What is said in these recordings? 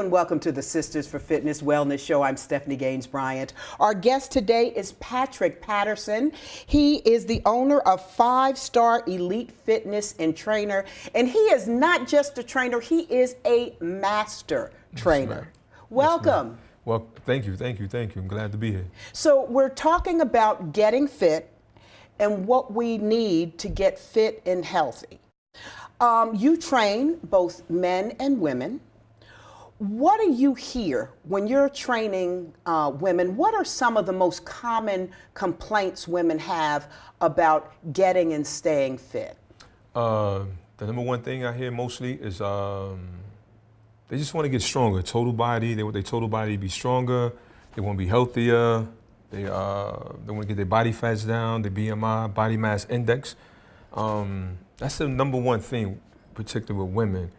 and welcome to the Sisters for Fitness Wellness Show. I'm Stephanie Gaines-Bryant. Our guest today is Patrick Patterson. He is the owner of 5-Star Elite Fitness and trainer. And he is not just a trainer, he is a master trainer. Yes, welcome. Yes, well, thank you. I'm glad to be here. So we're talking about getting fit and what we need to get fit and healthy. You train both men and women. What do you hear when you're training women? What are some of the most common complaints women have about getting and staying fit? The number one thing I hear mostly is they just want to get stronger. Total body. They want their total body to be stronger. They want to be healthier. They want to get their body fats down, their BMI, body mass index. That's the number one thing, particularly with women.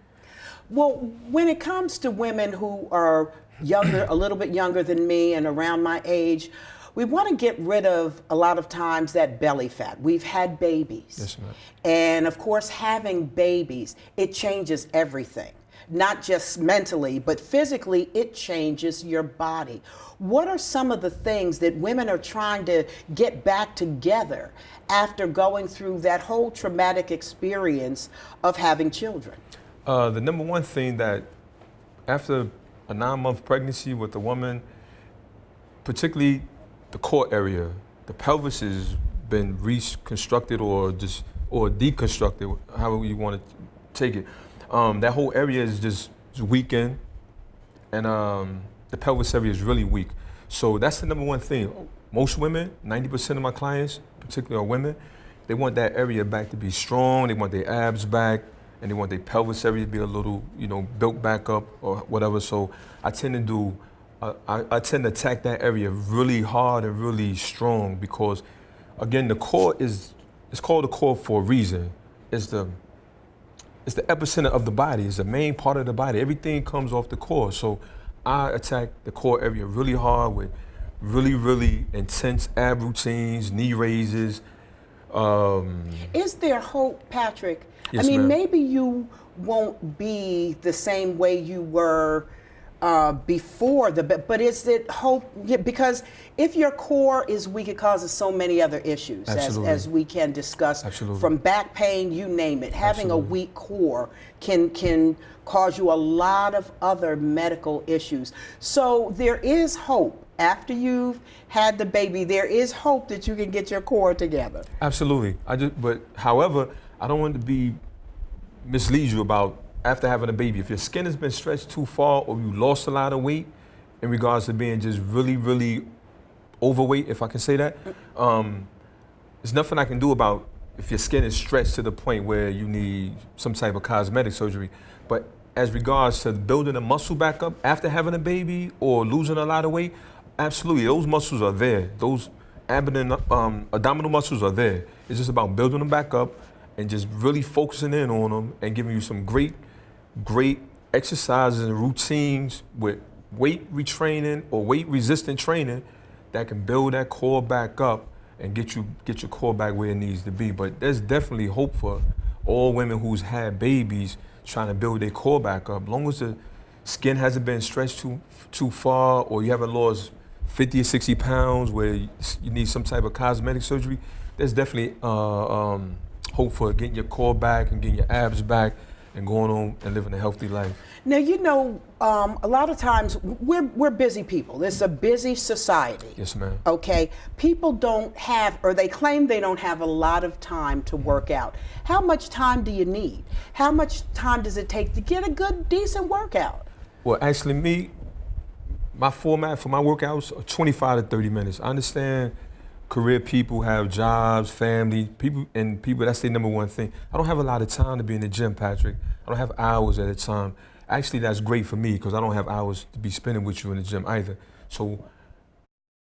Well, when it comes to women who are younger, a little bit younger than me and around my age, we want to get rid of a lot of times that belly fat. We've had babies. Yes, ma'am. And of course, having babies, it changes everything. Not just mentally, but physically, it changes your body. What are some of the things that women are trying to get back together after going through that whole traumatic experience of having children? The number one thing that after a 9-month pregnancy with a woman, particularly the core area, the pelvis has been reconstructed or deconstructed, however you want to take it. That whole area is just weakened, and the pelvis area is really weak. So that's the number one thing. Most women, 90% of my clients, particularly are women, they want that area back to be strong. They want their abs back, and they want their pelvis area to be a little, built back up or whatever. So I tend to do, I tend to attack that area really hard and really strong because, again, the core it's called the core for a reason. It's the epicenter of the body. It's the main part of the body. Everything comes off the core. So I attack the core area really hard with really, really intense ab routines, knee raises. Is there hope, Patrick? Yes, I mean, ma'am. maybe you won't be the same way you were before but is it hope? Yeah, because if your core is weak, it causes so many other issues, as we can discuss. Absolutely. From back pain, you name it. Having Absolutely. a weak core can cause you a lot of other medical issues. So there is hope. After you've had the baby, there is hope that you can get your core together. Absolutely. However, I don't want to mislead you about after having a baby. If your skin has been stretched too far or you lost a lot of weight in regards to being just really, really overweight, if I can say that, there's nothing I can do about if your skin is stretched to the point where you need some type of cosmetic surgery. But as regards to building a muscle back up after having a baby or losing a lot of weight, absolutely, those muscles are there. Those abdominal muscles are there. It's just about building them back up and just really focusing in on them and giving you some great exercises and routines with weight retraining or weight resistant training that can build that core back up and get your core back where it needs to be. But there's definitely hope for all women who's had babies trying to build their core back up. As long as the skin hasn't been stretched too far or you haven't lost 50 or 60 pounds where you need some type of cosmetic surgery, there's definitely hope for getting your core back and getting your abs back and going on and living a healthy life. Now, a lot of times we're busy people. It's a busy society. Yes, ma'am. Okay, people don't have, or they claim they don't have a lot of time to work out. How much time do you need? How much time does it take to get a good, decent workout? Well, actually, my format for my workouts are 25 to 30 minutes. I understand career people have jobs, family, people, that's their number one thing. I don't have a lot of time to be in the gym, Patrick. I don't have hours at a time. Actually, that's great for me because I don't have hours to be spending with you in the gym either. So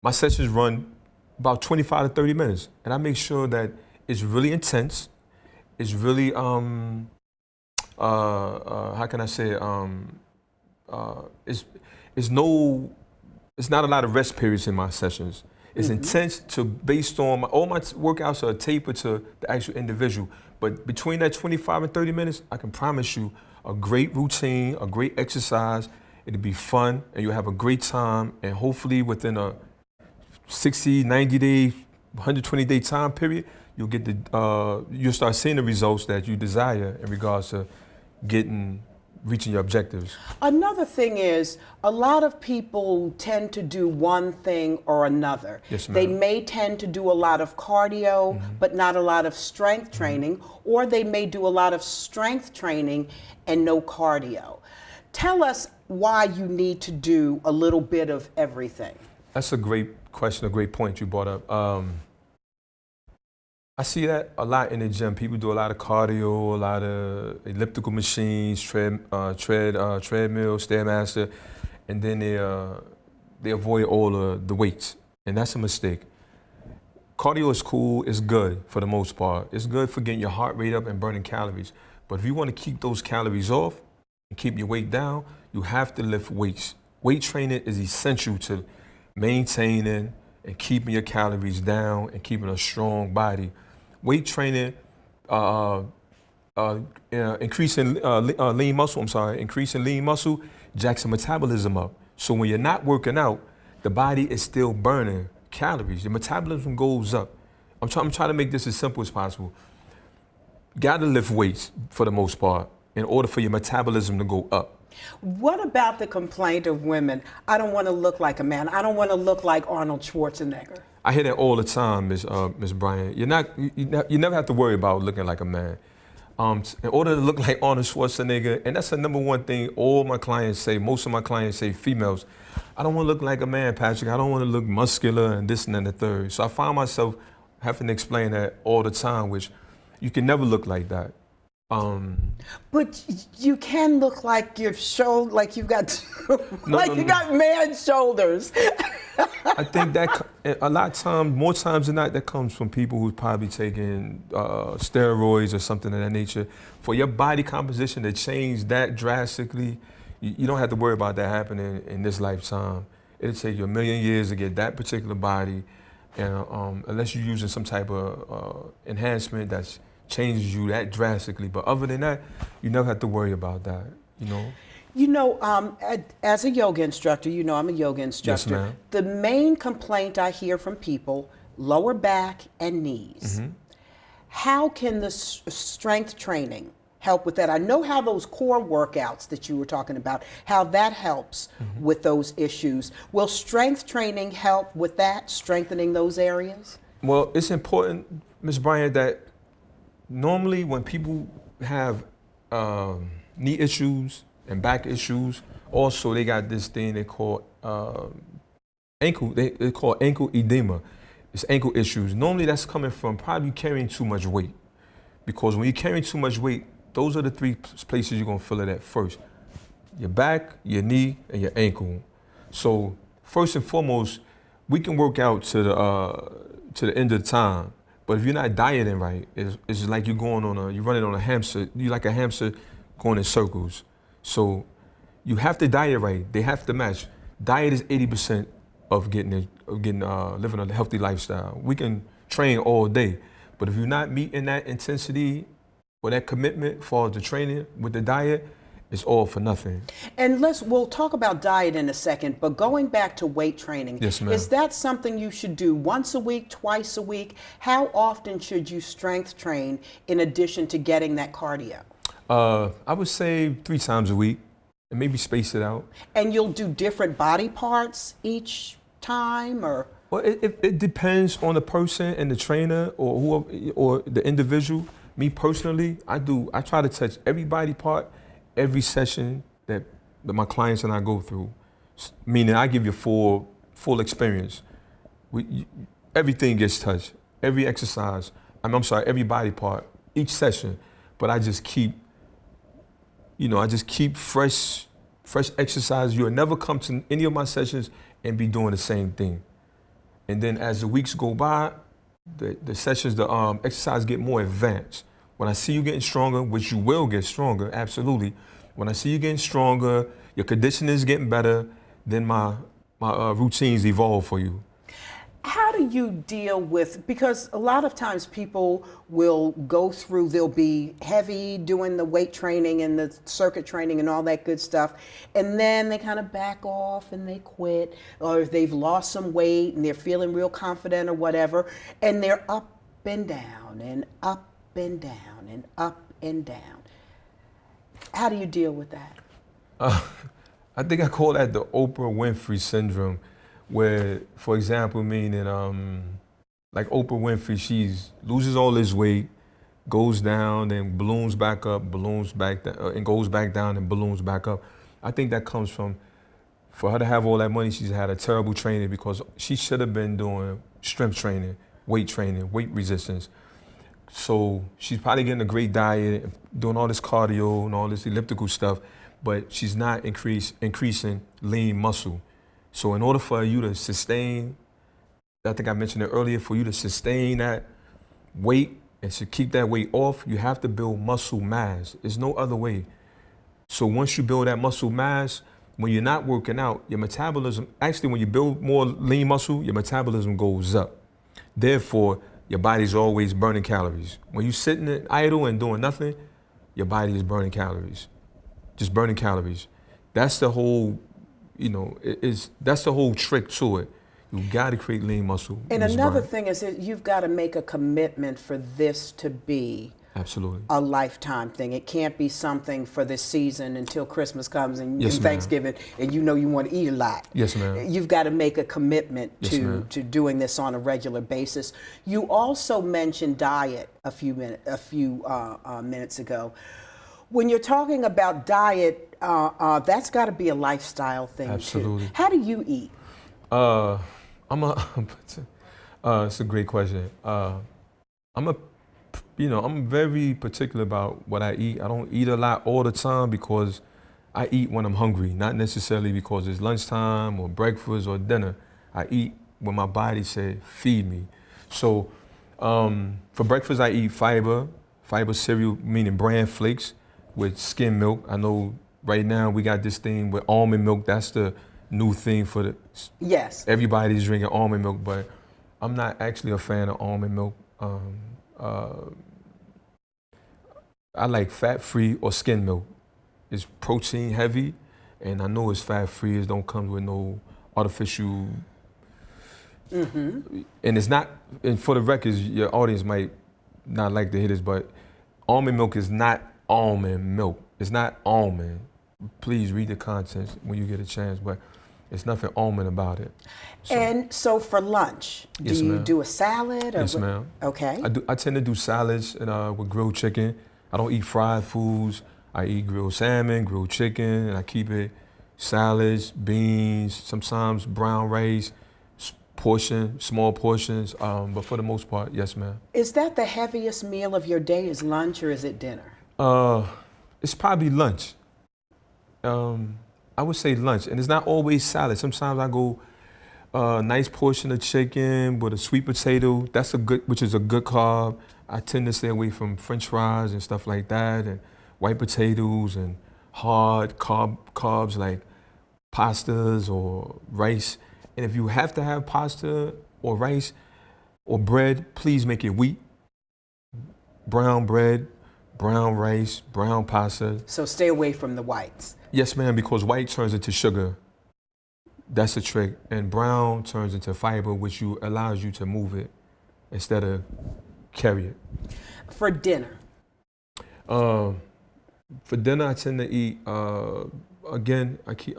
my sessions run about 25 to 30 minutes. And I make sure that it's really intense. It's really, how can I say, it's not a lot of rest periods in my sessions. It's intense based on all my workouts are tapered to the actual individual. But between that 25 and 30 minutes, I can promise you a great routine, a great exercise, It'll be fun, and you'll have a great time, and hopefully within a 60, 90 day, 120 day time period, you'll get you'll start seeing the results that you desire in regards to reaching your objectives. Another thing is, a lot of people tend to do one thing or another. Yes, ma'am. They may tend to do a lot of cardio, but not a lot of strength training, or they may do a lot of strength training and no cardio. Tell us why you need to do a little bit of everything. That's a great question, a great point you brought up. I see that a lot in the gym. People do a lot of cardio, a lot of elliptical machines, treadmill, Stairmaster, and then they avoid all the weights, and that's a mistake. Cardio is cool, it's good for the most part. It's good for getting your heart rate up and burning calories. But if you want to keep those calories off and keep your weight down, you have to lift weights. Weight training is essential to maintaining and keeping your calories down and keeping a strong body. Weight training, increasing lean muscle jacks your metabolism up. So when you're not working out, the body is still burning calories. Your metabolism goes up. I'm trying to make this as simple as possible. Gotta lift weights for the most part in order for your metabolism to go up. What about the complaint of women? I don't want to look like a man. I don't want to look like Arnold Schwarzenegger. I hear that all the time, Ms. Bryant. You never have to worry about looking like a man. In order to look like Arnold Schwarzenegger, and that's the number one thing all my clients say, most of my clients say, females, I don't want to look like a man, Patrick. I don't want to look muscular and this and then the third. So I find myself having to explain that all the time, which you can never look like that. But you can look like you've got you got man shoulders. I think that a lot of times, more times than not, that comes from people who's probably taking steroids or something of that nature. For your body composition to change that drastically, you don't have to worry about that happening in this lifetime. It'll take you 1,000,000 years to get that particular body, and unless you're using some type of enhancement that's changes you that drastically. But other than that, you never have to worry about that, as a yoga instructor, I'm a yoga instructor. Yes, ma'am. The main complaint I hear from people, lower back and knees. How can the strength training help with that? I know how those core workouts that you were talking about, how that helps with those issues. Will strength training help with that, strengthening those areas? Well, it's important, Ms. Bryant, that normally when people have knee issues and back issues, also they got this thing they call they call ankle edema. It's ankle issues. Normally that's coming from probably carrying too much weight. Because when you're carrying too much weight, those are the three places you're gonna feel it at first. Your back, your knee, and your ankle. So first and foremost, we can work out to the end of the time. But if you're not dieting right, it's like you're running on a hamster. You're like a hamster going in circles. So you have to diet right. They have to match. Diet is 80% of living a healthy lifestyle. We can train all day, but if you're not meeting that intensity or that commitment for the training with the diet, it's all for nothing. And we'll talk about diet in a second, but going back to weight training, yes, ma'am. Is that something you should do once a week, twice a week? How often should you strength train in addition to getting that cardio? I would say 3 times a week, and maybe space it out. And you'll do different body parts each time, or? Well, it depends on the person and the trainer or the individual. Me personally, I try to touch every body part, every session that my clients and I go through, meaning I give you full experience. Everything gets touched, every exercise, every body part, each session, but I just keep fresh exercise. You'll never come to any of my sessions and be doing the same thing. And then as the weeks go by, the sessions, the exercise get more advanced. When I see you getting stronger, which you will get stronger, absolutely. When I see you getting stronger, your conditioning is getting better, then my routines evolve for you. How do you deal with, because a lot of times people will go through, they'll be heavy doing the weight training and the circuit training and all that good stuff, and then they kind of back off and they quit, or if they've lost some weight and they're feeling real confident or whatever, and they're up and down and up and down and up and down. How do you deal with that? I think I call that the Oprah Winfrey syndrome, where, for example, meaning like Oprah Winfrey, she loses all this weight, goes down, then balloons back up, balloons back down, and goes back down and balloons back up. I think that comes from, for her to have all that money, she's had a terrible training, because she should have been doing strength training, weight resistance. So she's probably getting a great diet, doing all this cardio and all this elliptical stuff, but she's not increasing lean muscle. So in order for you to sustain, I think I mentioned it earlier, for you to sustain that weight and to keep that weight off, you have to build muscle mass. There's no other way. So once you build that muscle mass, when you're not working out, your metabolism, actually when you build more lean muscle, your metabolism goes up. Therefore, your body's always burning calories. When you're sitting there idle and doing nothing, your body is burning calories, just burning calories. That's the whole, that's the whole trick to it. You got to create lean muscle. And another thing is that you've got to make a commitment for this to be absolutely a lifetime thing. It can't be something for this season until Christmas comes and, yes, and Thanksgiving, and you know you want to eat a lot. Yes, ma'am. You've got to make a commitment yes, to doing this on a regular basis. You also mentioned diet a few minutes ago. When you're talking about diet, that's got to be a lifestyle thing absolutely. too. How do you eat? It's a great question. I'm very particular about what I eat. I don't eat a lot all the time because I eat when I'm hungry, not necessarily because it's lunchtime or breakfast or dinner. I eat when my body says, feed me. So for breakfast, I eat fiber cereal, meaning bran flakes with skim milk. I know right now we got this thing with almond milk. That's the new thing for the, yes. Everybody's drinking almond milk, but I'm not actually a fan of almond milk. I like fat-free or skim milk. It's protein heavy, and I know it's fat-free. It don't come with no artificial. And it's not. And for the record, your audience might not like to hear this, but almond milk is not almond milk. It's not almond. Please read the contents when you get a chance, but it's nothing almond about it. So, and so for lunch, do you do a salad? Or yes, ma'am. Okay. I tend to do salads and with grilled chicken. I don't eat fried foods. I eat grilled salmon, grilled chicken, and I keep it salads, beans, sometimes brown rice, small portions. But for the most part, yes, ma'am. Is that the heaviest meal of your day? Is lunch or is it dinner? It's probably lunch. I would say lunch, and it's not always salad. Sometimes I go a nice portion of chicken with a sweet potato. That's which is a good carb. I tend to stay away from French fries and stuff like that, and white potatoes and hard carbs like pastas or rice. And if you have to have pasta or rice or bread, please make it wheat. Brown bread, brown rice, brown pasta. So stay away from the whites. Yes, ma'am, because white turns into sugar. That's the trick. And brown turns into fiber, which allows you to move it instead of carry it. For dinner? For dinner, I tend to eat, again, I keep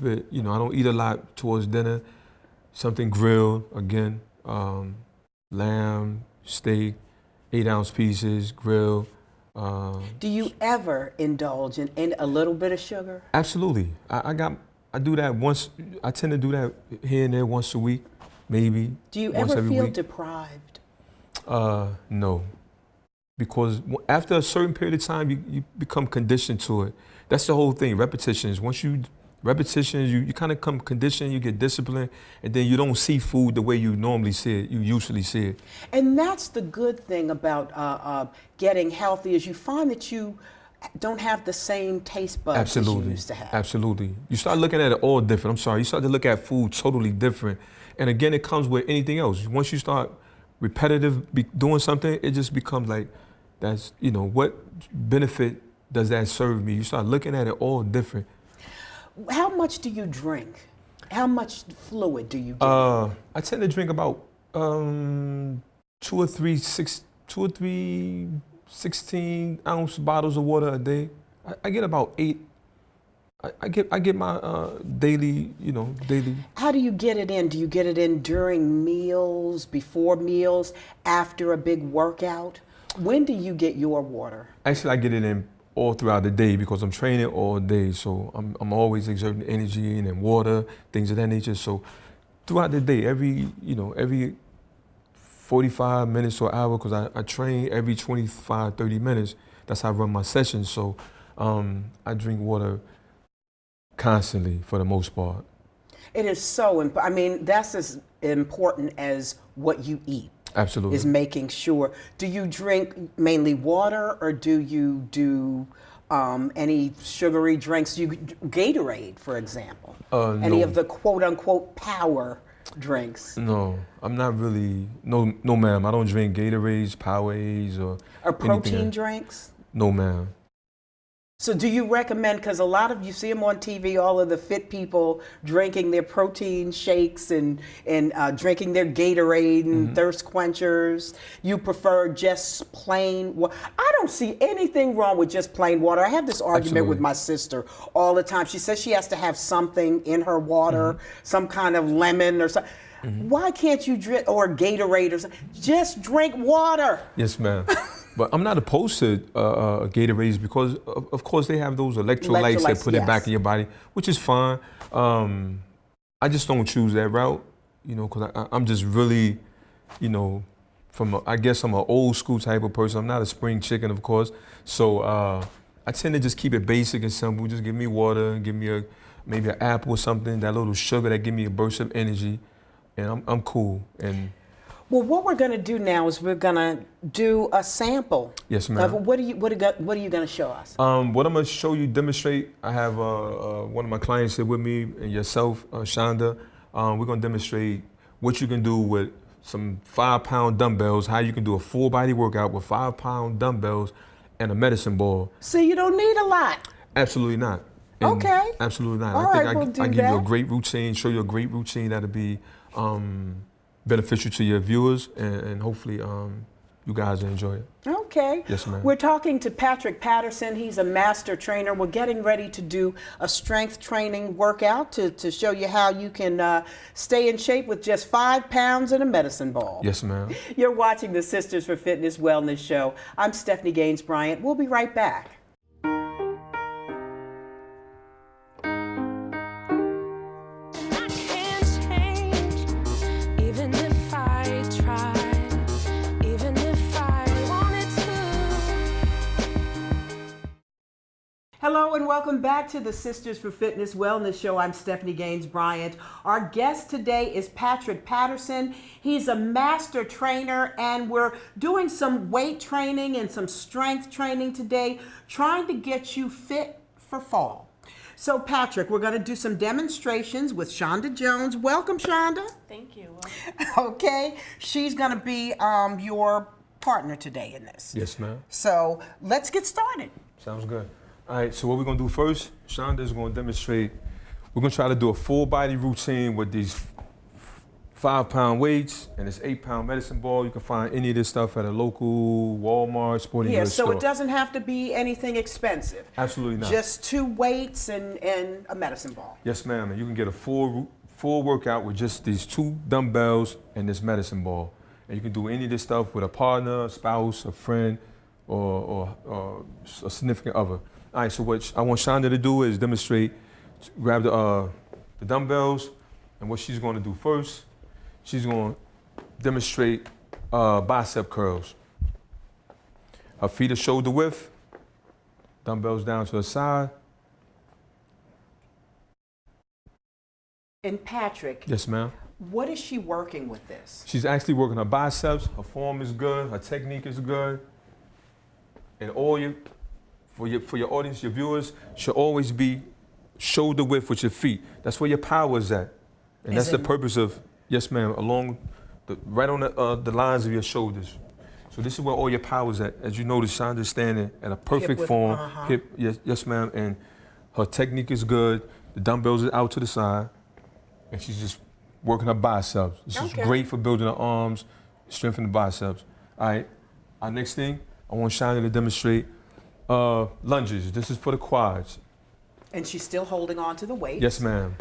it, I don't eat a lot towards dinner. Something grilled, again, lamb, steak, 8-ounce pieces, grilled. Do you ever indulge in a little bit of sugar? Absolutely. I do that once. I tend to do that here and there once a week, maybe. Do you once ever feel week. Deprived? No, because after a certain period of time, you become conditioned to it. That's the whole thing. Repetitions. Once you kind of come conditioned. You get disciplined, and then you don't see food the way you normally see it. You usually see it. And that's the good thing about getting healthy is you find that you don't have the same taste buds as you Absolutely. used to have. Absolutely. You start looking at it all different. I'm sorry. You start to look at food totally different. And again, it comes with anything else. Once you start doing something, it just becomes like, that's, what benefit does that serve me? You start looking at it all different. How much do you drink? How much fluid do you get? I tend to drink about 2 or 3 16-ounce bottles of water a day. I get about 8. I get my daily. How do you get it in? Do you get it in during meals, before meals, after a big workout? When do you get your water? Actually, I get it in all throughout the day because I'm training all day. So I'm always exerting energy and water, things of that nature. So throughout the day, every 45 minutes or an hour, because I train every 25, 30 minutes. That's how I run my sessions. So I drink water constantly for the most part. It is so important. I mean, that's as important as what you eat. Absolutely. Is making sure. Do you drink mainly water, or do you do any sugary drinks? Gatorade, for example. Any No. of the quote unquote power drinks? No, I'm not really. No, ma'am. I don't drink Gatorades, Powerades, or Protein anything. drinks? No, ma'am. So do you recommend, because a lot of you see them on TV, all of the fit people drinking their protein shakes and drinking their Gatorade and thirst quenchers. You prefer just plain water? I don't see anything wrong with just plain water. I have this argument with my sister all the time. She says she has to have something in her water, some kind of lemon or something. Why can't you drink, or Gatorade or something? Just drink water. Yes, ma'am. But I'm not opposed to Gatorades because, of course, they have those electrolytes that put it back in your body, which is fine. I just don't choose that route, because I'm just really, I guess I'm an old school type of person. I'm not a spring chicken, of course. So I tend to just keep it basic and simple. Just give me water, give me maybe an apple or something, that little sugar that give me a burst of energy, and I'm cool. And well, what we're going to do now is we're going to do a sample. Yes, ma'am. What are you going to show us? What I'm going to show you, demonstrate, I have one of my clients here with me, and yourself, Shonda. We're going to demonstrate what you can do with some 5-pound dumbbells, how you can do a full body workout with 5-pound dumbbells and a medicine ball. So you don't need a lot. Absolutely not. And okay. Absolutely not. All I think right, we'll do I give that. you a great routine, show you a great routine that'll be beneficial to your viewers, and hopefully you guys will enjoy it. Okay. Yes, ma'am. We're talking to Patrick Patterson. He's a master trainer. We're getting ready to do a strength training workout to show you how you can stay in shape with just 5 pounds and a medicine ball. Yes, ma'am. You're watching the Sisters for Fitness Wellness Show. I'm Stephanie Gaines-Bryant. We'll be right back. Hello and welcome back to the Sisters for Fitness Wellness Show. I'm Stephanie Gaines-Bryant. Our guest today is Patrick Patterson. He's a master trainer, and we're doing some weight training and some strength training today, trying to get you fit for fall. So Patrick, we're going to do some demonstrations with Shonda Jones. Welcome, Shonda. Thank you. Okay, she's going to be your partner today in this. Yes, ma'am. So let's get started. Sounds good. All right, so what we're gonna do first, Shonda is gonna demonstrate, we're gonna try to do a full body routine with these 5-pound weights and this 8-pound medicine ball. You can find any of this stuff at a local Walmart, sporting goods store. So it doesn't have to be anything expensive. Absolutely not. Just 2 weights and a medicine ball. Yes, ma'am, and you can get a full workout with just these 2 dumbbells and this medicine ball. And you can do any of this stuff with a partner, a spouse, a friend, or a significant other. All right, so what I want Shonda to do is demonstrate, grab the dumbbells, and what she's going to do first, she's going to demonstrate bicep curls. Her feet are shoulder width, dumbbells down to the side. And Patrick, Yes, ma'am. what is she working with this? She's actually working her biceps, her form is good, her technique is good, and all your for your audience, your viewers, should always be shoulder width with your feet. That's where your power is at. And that's the purpose of, yes ma'am, along right on the lines of your shoulders. So this is where all your power is at. As you notice, Shonda's standing at a perfect form. Hip, yes ma'am, and her technique is good. The dumbbells are out to the side, and she's just working her biceps. This is great for building her arms, strengthening the biceps. All right, our next thing, I want Shonda to demonstrate lunges. This is for the quads. And she's still holding on to the weight. Yes ma'am.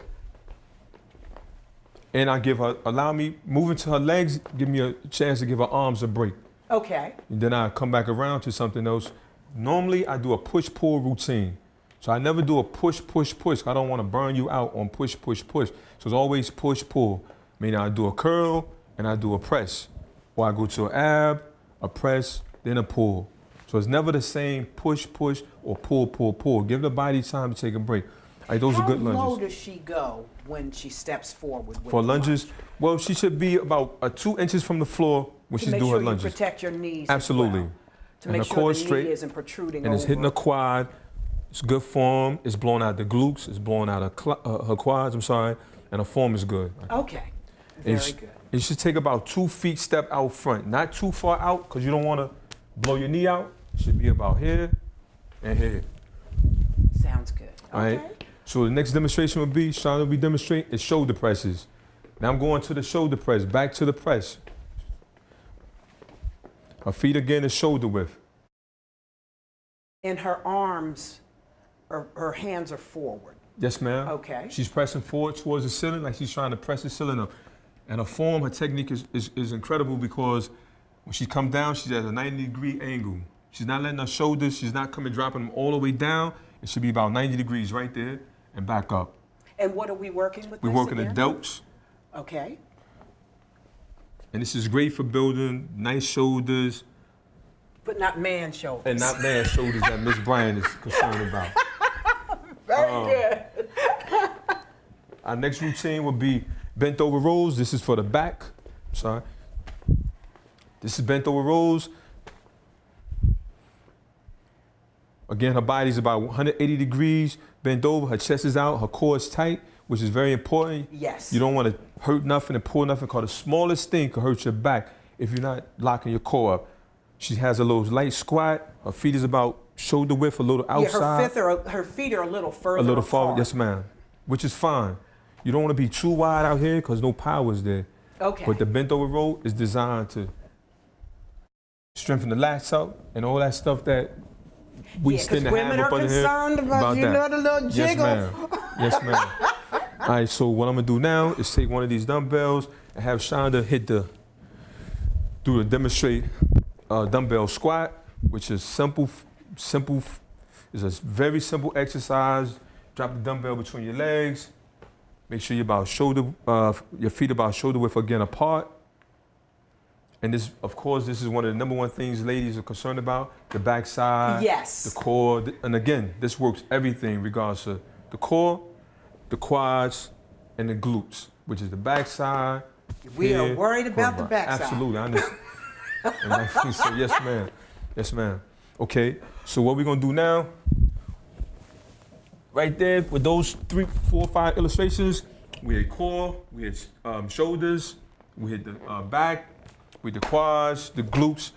And I give her, allow me, moving to her legs, give me a chance to give her arms a break. Okay. And then I come back around to something else. Normally I do a push-pull routine. So I never do a push-push-push. I don't want to burn you out on push-push-push. So it's always push-pull. Meaning I do a curl and I do a press. Or I go to an ab, a press, then a pull. So it's never the same push-push or pull-pull-pull. Give the body time to take a break. Right, those are good lunges. How low does she go when she steps forward with For lunges, well, she should be about 2 inches from the floor when she's doing her lunges. To make sure you protect your knees. Absolutely. As well, to and make the sure the straight, knee isn't protruding and over. it's hitting the quad. It's good form. It's blowing out the glutes. It's blowing out her quads. I'm sorry, and her form is good. Okay. Very good. You should take about 2 feet step out front, not too far out, because you don't want to blow your knee out. It should be about here and here. Sounds good. Okay. All right. So the next demonstration will be, Shonda will be demonstrating, is shoulder presses. Now I'm going to the shoulder press, back to the press. Her feet again is shoulder width. And her arms, her hands are forward. Yes, ma'am. Okay. She's pressing forward towards the ceiling like she's trying to press the ceiling up. And her form, her technique is incredible because when she comes down, she's at a 90-degree angle. She's not letting her shoulders, she's not dropping them all the way down. It should be about 90 degrees right there and back up. And what are we working with? We're working the delts. Okay. And this is great for building nice shoulders. But not man shoulders. And not man shoulders that Miss Bryant is concerned about. Very good. Our next routine will be bent over rows. This is for the back. Sorry. This is bent over rows. Again, her body's about 180 degrees, bent over, her chest is out, her core is tight, which is very important. Yes. You don't want to hurt nothing and pull nothing, because the smallest thing could hurt your back if you're not locking your core up. She has a little light squat. Her feet is about shoulder width, a little outside. Yeah, her feet are a little further A little apart. forward, yes ma'am, which is fine. You don't want to be too wide out here because no power is there. Okay. But the bent over row is designed to strengthen the lats up and all that stuff that we tend to have up under here. Women are concerned about you know, the little jiggle. Yes ma'am, yes ma'am. All right, so what I'm gonna do now is take one of these dumbbells and have Shonda do the demonstrate dumbbell squat, which is simple, is a very simple exercise. Drop the dumbbell between your legs. Make sure you're about your feet about shoulder width again apart. And this, of course, this is one of the #1 things ladies are concerned about: the backside, yes, the core, and again, this works everything regards to the core, the quads, and the glutes, which is the backside. We are worried about the backside. Absolutely, I understand. And my friend said, yes, ma'am. Yes, ma'am. Okay, so what we're gonna do now, right there with those 3, 4, 5 illustrations, we had core, we had shoulders, we had the back, we had the quads, the glutes,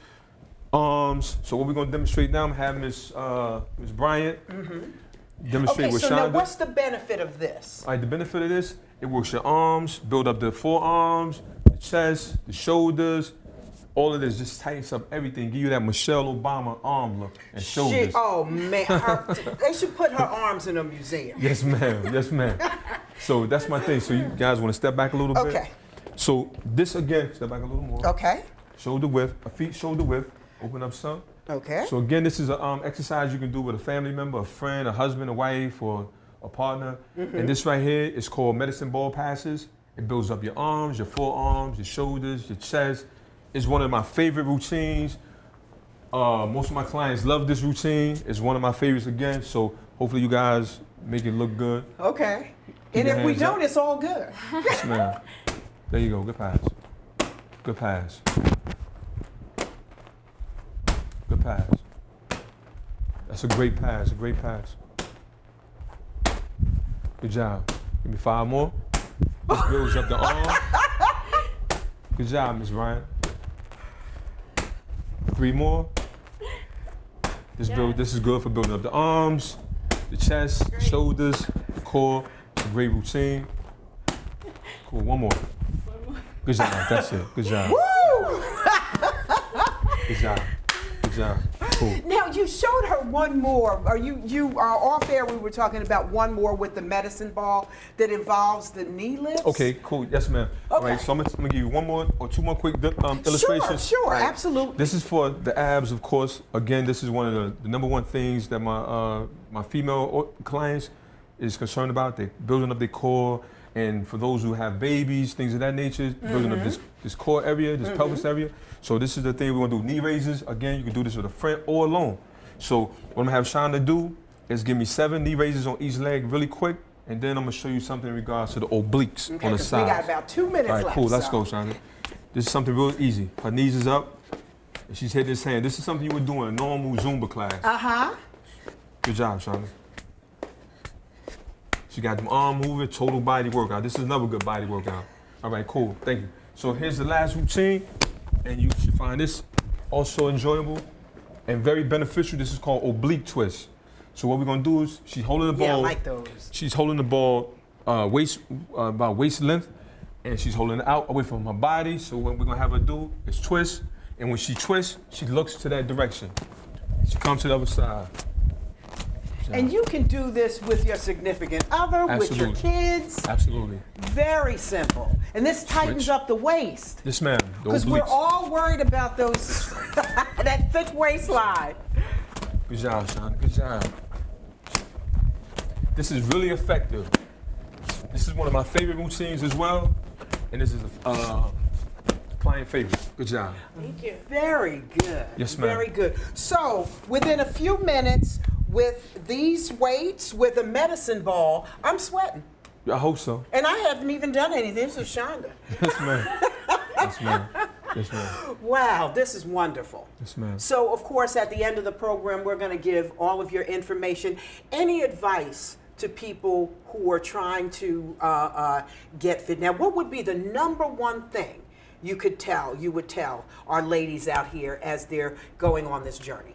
arms. So what we're gonna demonstrate now, I'm having Miss Bryant demonstrate with Shonda. Okay, so now what's the benefit of this? All right, the benefit of this, it works your arms, build up the forearms, the chest, the shoulders. All of this just tightens up everything, give you that Michelle Obama arm look and shoulders. Oh man, they should put her arms in a museum. Yes, ma'am. Yes, ma'am. So that's my thing. So you guys want to step back a little bit? Okay. So this again, step back a little more. Okay. Shoulder width, a feet shoulder width. Open up some. Okay. So again, this is an exercise you can do with a family member, a friend, a husband, a wife, or a partner. And this right here is called medicine ball passes. It builds up your arms, your forearms, your shoulders, your chest. It's one of my favorite routines. Most of my clients love this routine. It's one of my favorites again. So hopefully you guys make it look good. Okay. Keep And if we hands don't, up. it's all good. Yes, ma'am. There you go. Good pass. Good pass. Good pass. That's a great pass, a great pass. Good job. Give me 5 more. This builds up the arm. Good job, Ms. Bryant. 3 more. This is good for building up the arms, the chest, shoulders, the core. It's a great routine. Cool, 1 more. Good job, that's it. Good job. Woo! Good job. Good job. Cool. Now you showed her one more, or you off air we were talking about one more with the medicine ball that involves the knee lifts. Okay, cool. Yes, ma'am. All right, so I'm gonna give you 1 more or 2 more quick illustrations. Sure, Right. absolutely. This is for the abs, of course. Again, this is one of the number one things that my female clients is concerned about. They're building up their core, and for those who have babies, things of that nature, building up this core area, this pelvis area. So this is the thing we're gonna do. Knee raises. Again, you can do this with a friend or alone. So what I'm gonna have Shonda do is give me 7 knee raises on each leg really quick, and then I'm gonna show you something in regards to the obliques on the side. We got about 2 minutes All right, left. cool. Let's go, Shonda. This is something real easy. Her knees is up, and she's hitting this hand. This is something you would do in a normal Zumba class. Good job, Shonda. She got them arm moving, total body workout. This is another good body workout. All right, cool. Thank you. So here's the last routine, and you should find this also enjoyable and very beneficial. This is called oblique twist. So what we're gonna do is she's holding the ball. Yeah, I like those. She's holding the ball about waist length, and she's holding it out away from her body. So what we're gonna have her do is twist, and when she twists, she looks to that direction. She comes to the other side. And you can do this with your significant other, with your kids. Absolutely. Very simple. And this tightens up the waist. Yes, ma'am. Because we're all worried about those, that thick waistline. Good job, Sean. Good job. This is really effective. This is one of my favorite routines as well. And this is a client favorite. Good job. Thank you. Very good. Yes, ma'am. Very good. So, within a few minutes, with these weights, with a medicine ball, I'm sweating. I hope so. And I haven't even done anything. This is Shonda. Yes, ma'am. Yes, ma'am. Yes, ma'am. Wow, this is wonderful. Yes, ma'am. So, of course, at the end of the program, we're going to give all of your information. Any advice to people who are trying to get fit? Now, what would be the number one thing you would tell our ladies out here as they're going on this journey?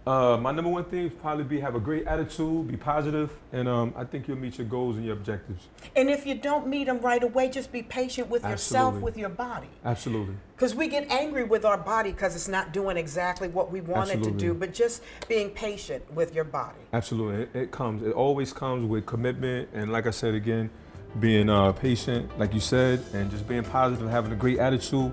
My number one thing would probably be have a great attitude, be positive, and I think you'll meet your goals and your objectives. And if you don't meet them right away, just be patient with yourself, with your body. Absolutely. Because we get angry with our body because it's not doing exactly what we want it to do, but just being patient with your body. Absolutely. It always comes with commitment, and like I said again, being patient, like you said, and just being positive, having a great attitude,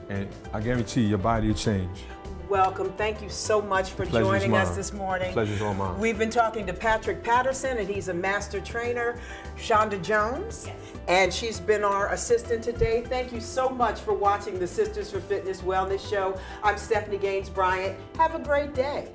and I guarantee your body will change. Welcome. Thank you so much for joining us this morning. Pleasure's all mine. We've been talking to Patrick Patterson, and he's a master trainer. Shonda Jones, and she's been our assistant today. Thank you so much for watching the Sisters for Fitness Wellness Show. I'm Stephanie Gaines-Bryant. Have a great day.